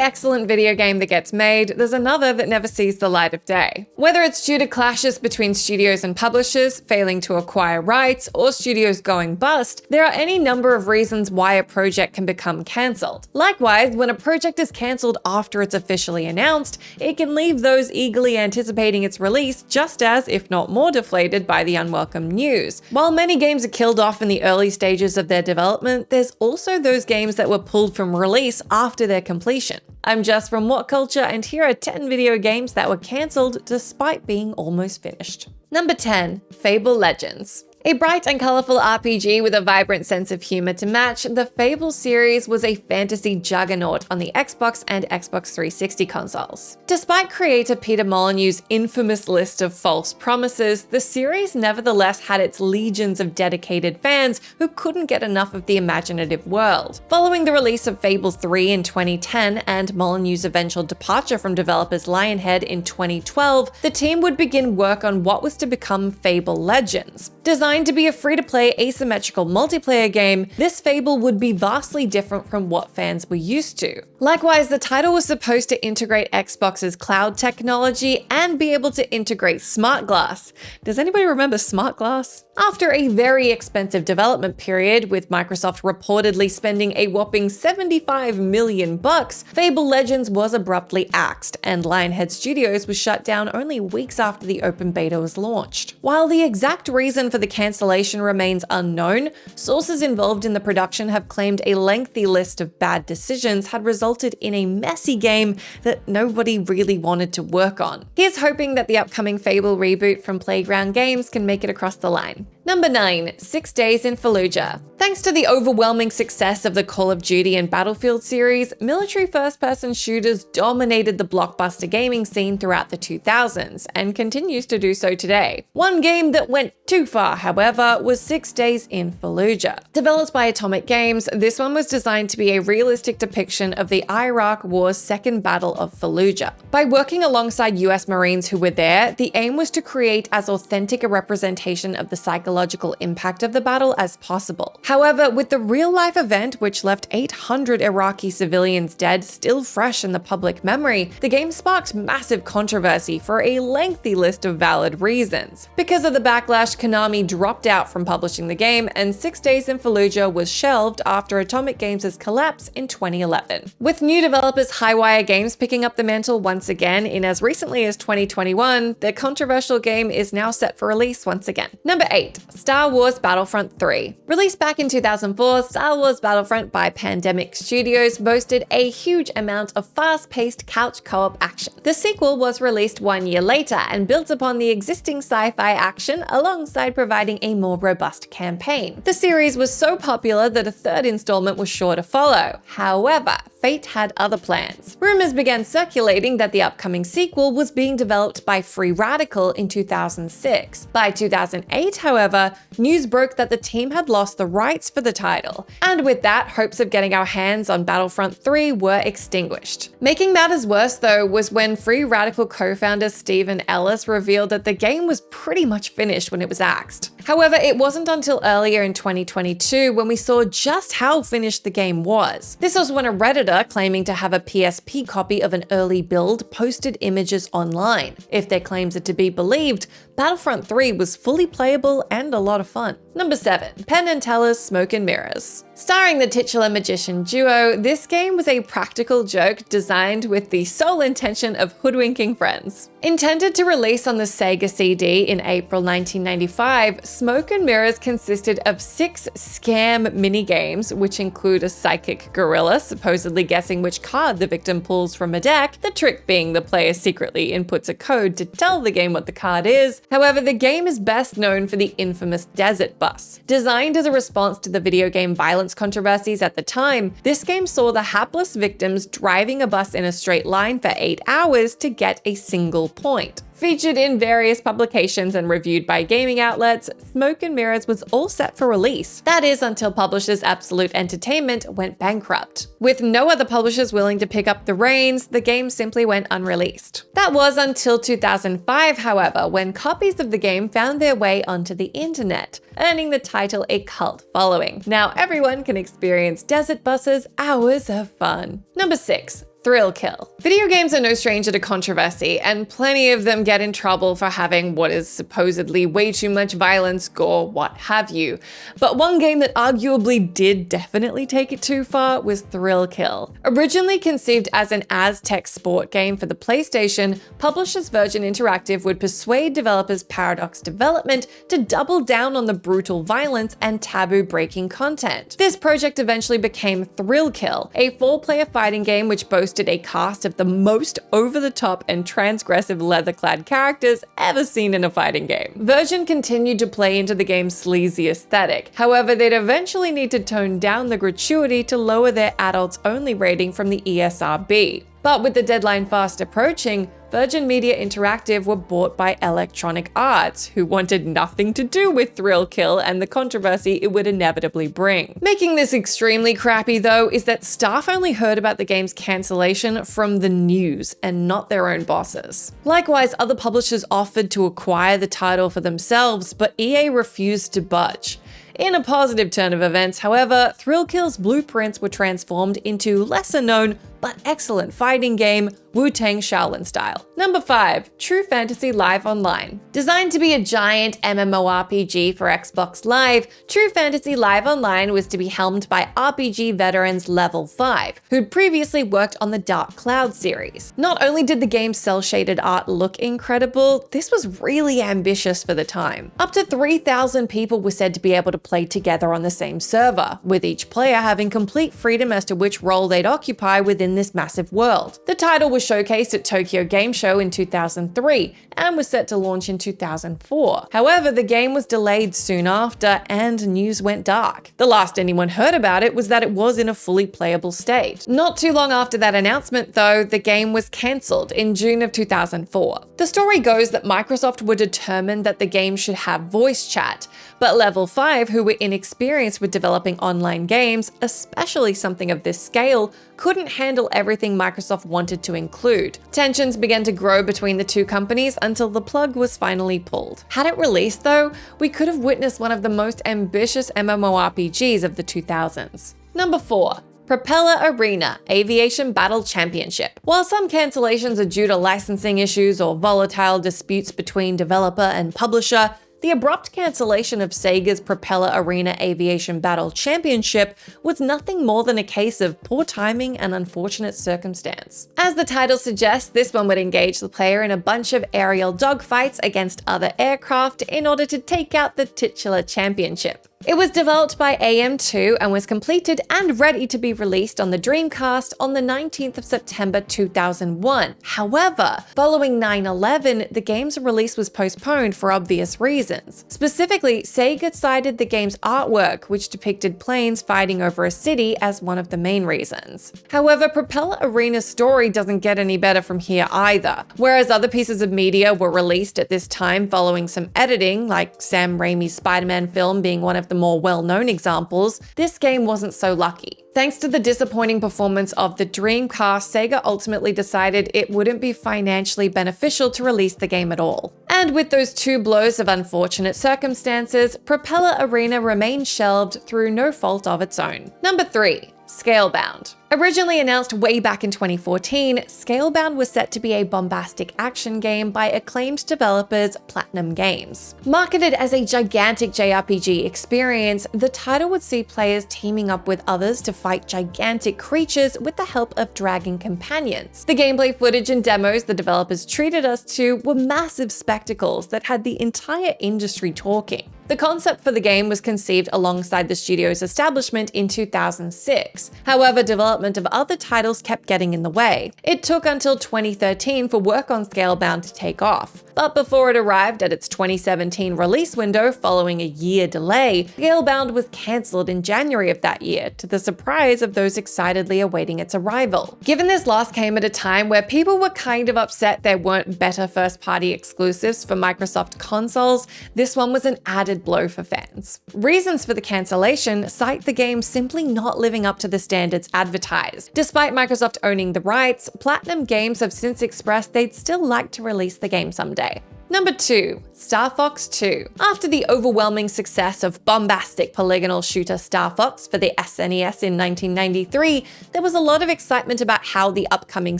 excellent video game that gets made, there's another that never sees the light of day. Whether it's due to clashes between studios and publishers, failing to acquire rights, or studios going bust, there are any number of reasons why a project can become cancelled. Likewise, when a project is cancelled after it's officially announced, it can leave those eagerly anticipating its release just as, if not more, deflated by the unwelcome news. While many games are killed off in the early stages of their development, there's also those games that were pulled from release after their completion. I'm Jess from WhatCulture, and here are 10 video games that were cancelled despite being almost finished. Number 10. Fable Legends. A bright and colourful RPG with a vibrant sense of humour to match, the Fable series was a fantasy juggernaut on the Xbox and Xbox 360 consoles. Despite creator Peter Molyneux's infamous list of false promises, the series nevertheless had its legions of dedicated fans who couldn't get enough of the imaginative world. Following the release of Fable 3 in 2010 and Molyneux's eventual departure from developers Lionhead in 2012, the team would begin work on what was to become Fable Legends. Designed to be a free-to-play asymmetrical multiplayer game, this Fable would be vastly different from what fans were used to. Likewise, the title was supposed to integrate Xbox's cloud technology and be able to integrate Smart Glass. Does anybody remember Smart Glass? After a very expensive development period, with Microsoft reportedly spending a whopping $75 million, Fable Legends was abruptly axed, and Lionhead Studios was shut down only weeks after the open beta was launched. While the exact reason for the cancellation remains unknown, sources involved in the production have claimed a lengthy list of bad decisions had resulted in a messy game that nobody really wanted to work on. Here's hoping that the upcoming Fable reboot from Playground Games can make it across the line. Number 9. 6 Days in Fallujah. Thanks to the overwhelming success of the Call of Duty and Battlefield series, military first-person shooters dominated the blockbuster gaming scene throughout the 2000s, and continues to do so today. One game that went too far, however, was 6 Days in Fallujah. Developed by Atomic Games, this one was designed to be a realistic depiction of the Iraq War's second battle of Fallujah. By working alongside US Marines who were there, the aim was to create as authentic a representation of the psychological impact of the battle as possible. However, with the real-life event, which left 800 Iraqi civilians dead, still fresh in the public memory, the game sparked massive controversy for a lengthy list of valid reasons. Because of the backlash, Konami dropped out from publishing the game, and 6 Days in Fallujah was shelved after Atomic Games' collapse in 2011. With new developers Highwire Games picking up the mantle once again in as recently as 2021, the controversial game is now set for release once again. Number 8. Star Wars Battlefront 3. Released back in 2004, Star Wars Battlefront by Pandemic Studios boasted a huge amount of fast-paced couch co-op action. The sequel was released 1 year later and built upon the existing sci-fi action alongside providing a more robust campaign. The series was so popular that a third installment was sure to follow. However, fate had other plans. Rumors began circulating that the upcoming sequel was being developed by Free Radical in 2006. By 2008, however, news broke that the team had lost the rights for the title, and with that, hopes of getting our hands on Battlefront 3 were extinguished. Making matters worse, though, was when Free Radical co-founder Stephen Ellis revealed that the game was pretty much finished when it was axed. However, it wasn't until earlier in 2022 when we saw just how finished the game was. This was when a Redditor claiming to have a PSP copy of an early build posted images online. If their claims are to be believed, Battlefront 3 was fully playable and a lot of fun. Number 7. Penn and Teller's Smoke and Mirrors. Starring the titular magician duo, this game was a practical joke designed with the sole intention of hoodwinking friends. Intended to release on the Sega CD in April 1995, Smoke and Mirrors consisted of 6 scam minigames, which include a psychic gorilla supposedly guessing which card the victim pulls from a deck, the trick being the player secretly inputs a code to tell the game what the card is. However, the game is best known for the infamous Desert Bus. Designed as a response to the video game violence controversies at the time, this game saw the hapless victims driving a bus in a straight line for 8 hours to get a single point. Featured in various publications and reviewed by gaming outlets, Smoke and Mirrors was all set for release. That is, until publishers Absolute Entertainment went bankrupt. With no other publishers willing to pick up the reins, the game simply went unreleased. That was until 2005, however, when copies of the game found their way onto the internet, earning the title a cult following. Now everyone can experience desert buses' hours of fun. Number 6. Thrill kill. Video games are no stranger to controversy, and plenty of them get in trouble for having what is supposedly way too much violence, gore, what have you. But one game that arguably did definitely take it too far was Thrill Kill. Originally conceived as an Aztec sport game for the PlayStation, publishers Virgin Interactive would persuade developers Paradox Development to double down on the brutal violence and taboo-breaking content. This project eventually became Thrill Kill, a 4-player fighting game which boasted a cast of the most over-the-top and transgressive leather-clad characters ever seen in a fighting game. Virgin continued to play into the game's sleazy aesthetic. However, they'd eventually need to tone down the gratuity to lower their adults-only rating from the ESRB. But with the deadline fast approaching, Virgin Media Interactive were bought by Electronic Arts, who wanted nothing to do with Thrill Kill and the controversy it would inevitably bring. Making this extremely crappy, though, is that staff only heard about the game's cancellation from the news and not their own bosses. Likewise, other publishers offered to acquire the title for themselves, but EA refused to budge. In a positive turn of events, however, Thrill Kill's blueprints were transformed into lesser-known but excellent fighting game, Wu-Tang Shaolin style. Number 5, True Fantasy Live Online. Designed to be a giant MMORPG for Xbox Live, True Fantasy Live Online was to be helmed by RPG veterans Level 5, who'd previously worked on the Dark Cloud series. Not only did the game's cel-shaded art look incredible, this was really ambitious for the time. Up to 3,000 people were said to be able to play together on the same server, with each player having complete freedom as to which role they'd occupy within this massive world. The title was showcased at Tokyo Game Show in 2003 and was set to launch in 2004. However, the game was delayed soon after and news went dark. The last anyone heard about it was that it was in a fully playable state. Not too long after that announcement, though, the game was cancelled in June of 2004. The story goes that Microsoft were determined that the game should have voice chat, but Level 5, who were inexperienced with developing online games, especially something of this scale, couldn't handle everything Microsoft wanted to include. Tensions began to grow between the two companies until the plug was finally pulled. Had it released, though, we could have witnessed one of the most ambitious MMORPGs of the 2000s. Number 4. Propeller Arena Aviation Battle Championship. While some cancellations are due to licensing issues or volatile disputes between developer and publisher, the abrupt cancellation of Sega's Propeller Arena Aviation Battle Championship was nothing more than a case of poor timing and unfortunate circumstance. As the title suggests, this one would engage the player in a bunch of aerial dogfights against other aircraft in order to take out the titular championship. It was developed by AM2 and was completed and ready to be released on the Dreamcast on the 19th of September 2001. However, following 9/11, the game's release was postponed for obvious reasons. Specifically, Sega cited the game's artwork, which depicted planes fighting over a city, as one of the main reasons. However, Propeller Arena's story doesn't get any better from here either. Whereas other pieces of media were released at this time following some editing, like Sam Raimi's Spider-Man film being one of the more well-known examples, this game wasn't so lucky. Thanks to the disappointing performance of the Dreamcast, Sega ultimately decided it wouldn't be financially beneficial to release the game at all. And with those two blows of unfortunate circumstances, Propeller Arena remained shelved through no fault of its own. Number 3. Scalebound. Originally announced way back in 2014, Scalebound was set to be a bombastic action game by acclaimed developers Platinum Games. Marketed as a gigantic JRPG experience, the title would see players teaming up with others to fight gigantic creatures with the help of dragon companions. The gameplay footage and demos the developers treated us to were massive spectacles that had the entire industry talking. The concept for the game was conceived alongside the studio's establishment in 2006. However, development of other titles kept getting in the way. It took until 2013 for work on Scalebound to take off. But before it arrived at its 2017 release window following a year delay, Scalebound was cancelled in January of that year, to the surprise of those excitedly awaiting its arrival. Given this loss came at a time where people were kind of upset there weren't better first-party exclusives for Microsoft consoles, this one was an added blow for fans. Reasons for the cancellation cite the game simply not living up to the standards advertised. Despite Microsoft owning the rights, Platinum Games have since expressed they'd still like to release the game someday. Number 2. Star Fox 2. After the overwhelming success of bombastic polygonal shooter Star Fox for the SNES in 1993, there was a lot of excitement about how the upcoming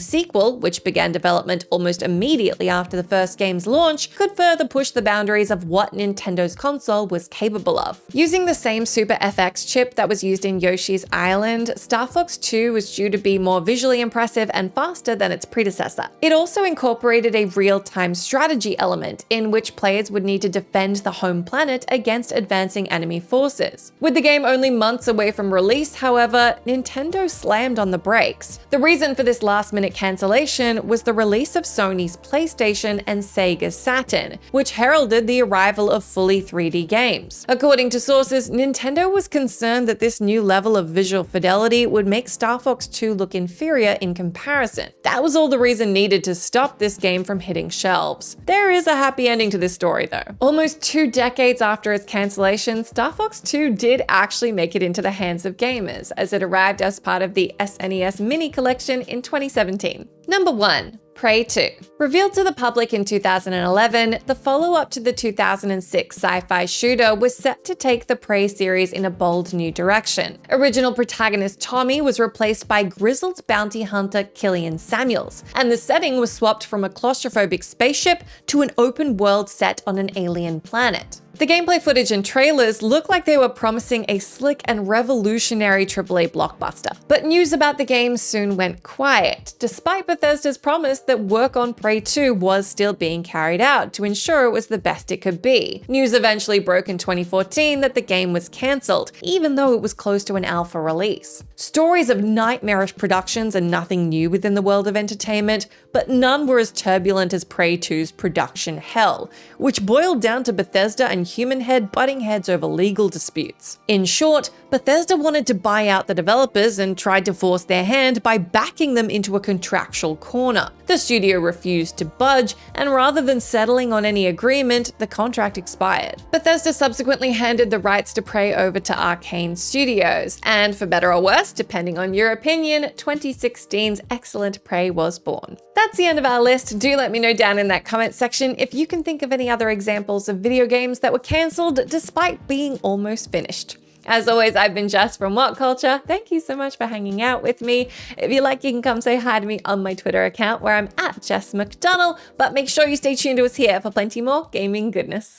sequel, which began development almost immediately after the first game's launch, could further push the boundaries of what Nintendo's console was capable of. Using the same Super FX chip that was used in Yoshi's Island, Star Fox 2 was due to be more visually impressive and faster than its predecessor. It also incorporated a real-time strategy element in which players would need to defend the home planet against advancing enemy forces. With the game only months away from release, however, Nintendo slammed on the brakes. The reason for this last-minute cancellation was the release of Sony's PlayStation and Sega's Saturn, which heralded the arrival of fully 3D games. According to sources, Nintendo was concerned that this new level of visual fidelity would make Star Fox 2 look inferior in comparison. That was all the reason needed to stop this game from hitting shelves. There is a happy ending to this story though. Almost 2 decades after its cancellation, Star Fox 2 did actually make it into the hands of gamers, as it arrived as part of the SNES Mini Collection in 2017. Number 1. Prey 2. Revealed to the public in 2011, the follow-up to the 2006 sci-fi shooter was set to take the Prey series in a bold new direction. Original protagonist Tommy was replaced by grizzled bounty hunter Killian Samuels, and the setting was swapped from a claustrophobic spaceship to an open world set on an alien planet. The gameplay footage and trailers looked like they were promising a slick and revolutionary AAA blockbuster. But news about the game soon went quiet, despite Bethesda's promise that work on Prey 2 was still being carried out to ensure it was the best it could be. News eventually broke in 2014 that the game was cancelled, even though it was close to an alpha release. Stories of nightmarish productions are nothing new within the world of entertainment, but none were as turbulent as Prey 2's production hell, which boiled down to Bethesda and Human Head butting heads over legal disputes. In short, Bethesda wanted to buy out the developers and tried to force their hand by backing them into a contractual corner. The studio refused to budge, and rather than settling on any agreement, the contract expired. Bethesda subsequently handed the rights to Prey over to Arcane Studios, and for better or worse, depending on your opinion, 2016's excellent Prey was born. That's the end of our list. Do let me know down in that comment section if you can think of any other examples of video games that were cancelled despite being almost finished. As always, I've been Jess from WhatCulture. Thank you so much for hanging out with me. If you like, you can come say hi to me on my Twitter account where I'm at Jess McDonnell, but make sure you stay tuned to us here for plenty more gaming goodness.